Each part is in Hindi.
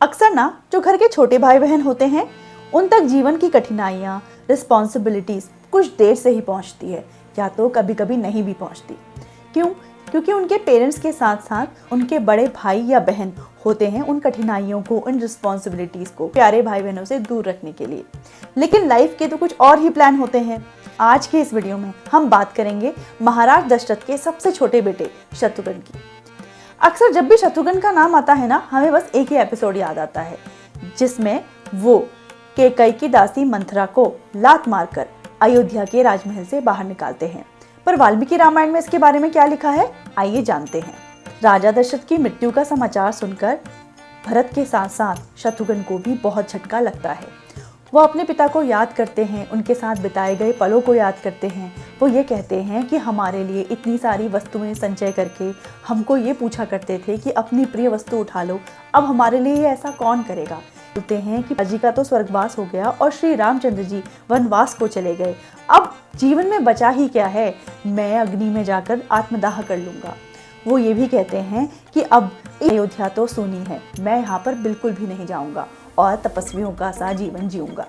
अक्सर ना जो घर के छोटे भाई बहन होते हैं उन तक जीवन की कठिनाइयाँ, रिस्पॉन्सिबिलिटीज कुछ देर से ही पहुँचती है या तो कभी कभी नहीं भी पहुँचती। क्यों? क्योंकि उनके पेरेंट्स के साथ साथ उनके बड़े भाई या बहन होते हैं उन कठिनाइयों को, उन रिस्पॉन्सिबिलिटीज को प्यारे भाई बहनों से दूर रखने के लिए। लेकिन लाइफ के तो कुछ और ही प्लान होते हैं। आज के इस वीडियो में हम बात करेंगे महाराज दशरथ के सबसे छोटे बेटे शत्रुघ्न की। अक्सर जब भी शत्रुघ्न का नाम आता है ना, हमें बस एक ही एपिसोड याद आता है जिसमें वो कैकेयी की दासी मंथरा को लात मारकर अयोध्या के राजमहल से बाहर निकालते हैं। पर वाल्मीकि रामायण में इसके बारे में क्या लिखा है, आइए जानते हैं। राजा दशरथ की मृत्यु का समाचार सुनकर भरत के साथ साथ शत्रुघ्न को भी बहुत झटका लगता है। वो अपने पिता को याद करते हैं, उनके साथ बिताए गए पलों को याद करते हैं। वो ये कहते हैं कि हमारे लिए इतनी सारी वस्तुएं संचय करके हमको ये पूछा करते थे कि अपनी प्रिय वस्तु उठा लो, अब हमारे लिए ऐसा कौन करेगा। बोलते हैं कि पिताजी का तो स्वर्गवास हो गया और श्री रामचंद्र जी वनवास को चले गए, अब जीवन में बचा ही क्या है, मैं अग्नि में जाकर आत्मदाह कर लूंगा। वो ये भी कहते हैं कि अब अयोध्या तो सूनी है, मैं यहाँ पर बिल्कुल भी नहीं जाऊंगा और तपस्वियों का सा जीवन जीऊंगा।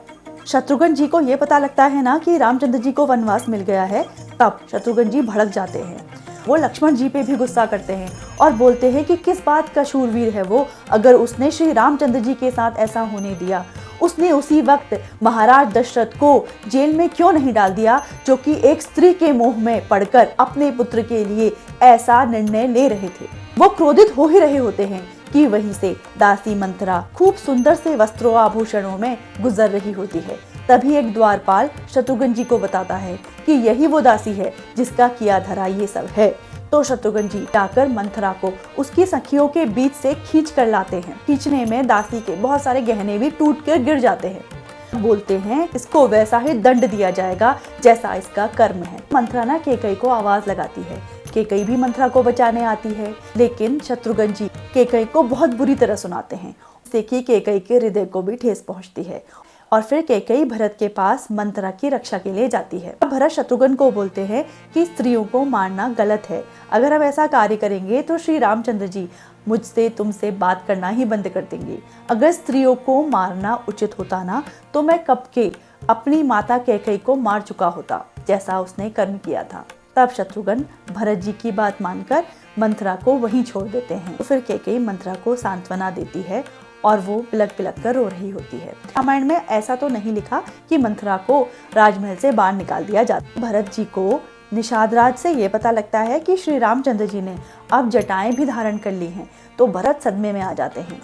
शत्रुघ्न जी को ये पता लगता है ना कि रामचंद्र जी को वनवास मिल गया है, तब शत्रुघ्न जी भड़क जाते हैं। वो लक्ष्मण जी पे भी गुस्सा करते हैं और बोलते हैं कि किस बात का शूरवीर है वो, अगर उसने श्री रामचंद्र जी के साथ ऐसा होने दिया, उसने उसी वक्त महाराज दशरथ को जेल में क्यों नहीं डाल दिया, जो कि एक स्त्री के मोह में पड़कर अपने पुत्र के लिए ऐसा निर्णय ले रहे थे। वो क्रोधित हो ही रहे होते हैं कि वहीं से दासी मंथरा खूब सुंदर से वस्त्रों आभूषणों में गुजर रही होती है। तभी एक द्वारपाल शत्रुघ्न जी को बताता है कि यही वो दासी है जिसका किया धरा ये सब है। तो शत्रुघ्न जी जाकर मंथरा को उसकी सखियों के बीच से खींच कर लाते हैं। खींचने में दासी के बहुत सारे गहने भी टूट कर गिर जाते हैं। बोलते हैं इसको वैसा ही दंड दिया जाएगा जैसा इसका कर्म है। मंथरा ना कैकेयी को आवाज लगाती है। कैकेयी भी मंथरा को बचाने आती है, लेकिन शत्रुघ्न जी कैकेयी को बहुत बुरी तरह सुनाते हैं, जिससे कि कैकेयी के हृदय को भी ठेस पहुंचती है। और फिर कैकेयी भरत के पास मंथरा की रक्षा के लिए जाती है। भरत शत्रुघ्न को बोलते हैं कि स्त्रियों को मारना गलत है, अगर हम ऐसा कार्य करेंगे तो श्री रामचंद्र जी मुझसे तुमसे बात करना ही बंद कर देंगे। अगर स्त्रियों को मारना उचित होता ना, तो मैं कब के अपनी माता कैकेयी को मार चुका होता, जैसा उसने कर्म किया था। तब शत्रुघ्न भरत जी की बात मानकर मंथरा को वहीं छोड़ देते हैं। तो फिर कैकेयी मंथरा को सांत्वना देती है और वो बिलक बिलक कर रो रही होती है। रामायण में ऐसा तो नहीं लिखा कि मंथरा को राजमहल से बाहर निकाल दिया जाता। भरत जी को निषाद राज से ये पता लगता है कि श्री रामचंद्र जी ने अब जटाएं भी धारण कर ली हैं, तो भरत सदमे में आ जाते हैं।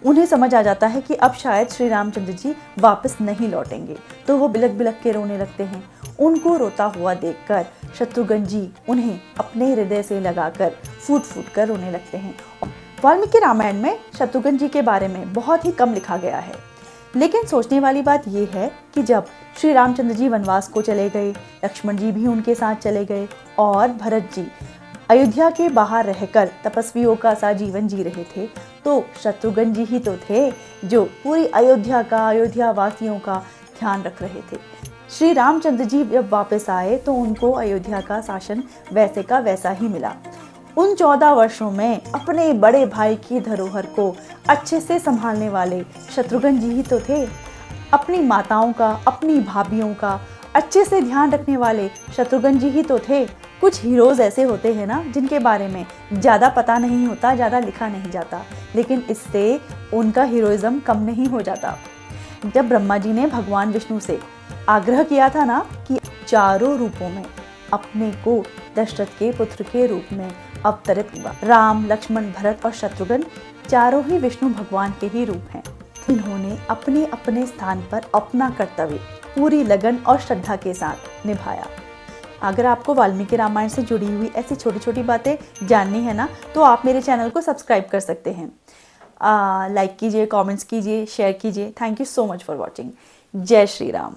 उन्हें समझ आ जाता है कि अब शायद श्री रामचंद्र जी वापस नहीं लौटेंगे, तो वो बिलक बिलक के रोने लगते हैं। उनको रोता हुआ देखकर शत्रुघ्न जी उन्हें अपने हृदय से लगाकर फूट फूट कर रोने लगते हैं। वाल्मीकि रामायण में शत्रुघ्न जी के बारे में बहुत ही कम लिखा गया है, लेकिन सोचने वाली बात यह है कि जब श्री रामचंद्र जी वनवास को चले गए, लक्ष्मण जी भी उनके साथ चले गए और भरत जी अयोध्या के बाहर रहकर तपस्वियों का सा जीवन जी रहे थे, तो शत्रुघ्न जी ही तो थे जो पूरी अयोध्या का, अयोध्या वासियों का ध्यान रख रहे थे। श्री रामचंद्र जी जब वापस आए तो उनको अयोध्या का शासन वैसे का वैसा ही मिला। उन 14 वर्षों में अपने बड़े भाई की धरोहर को अच्छे से संभालने वाले शत्रुघ्न जी ही तो थे। अपनी माताओं का, अपनी भाभियों का अच्छे से ध्यान रखने वाले शत्रुघ्न जी ही तो थे। कुछ हीरोज ऐसे होते हैं ना जिनके बारे में ज़्यादा पता नहीं होता, ज़्यादा लिखा नहीं जाता, लेकिन इससे उनका हीरोइज्म कम नहीं हो जाता। जब ब्रह्मा जी ने भगवान विष्णु से आग्रह किया था ना कि चारों रूपों में अपने को दशरथ के पुत्र के रूप में अवतरित हुआ, राम, लक्ष्मण, भरत और शत्रुघ्न चारों ही विष्णु भगवान के ही रूप हैं। इन्होंने अपने अपने स्थान पर अपना कर्तव्य पूरी लगन और श्रद्धा के साथ निभाया। अगर आपको वाल्मीकि रामायण से जुड़ी हुई ऐसी छोटी छोटी बातें जाननी है ना, तो आप मेरे चैनल को सब्सक्राइब कर सकते हैं। लाइक कीजिए, कमेंट्स कीजिए, शेयर कीजिए। Thank you so much for watching. जय श्री राम।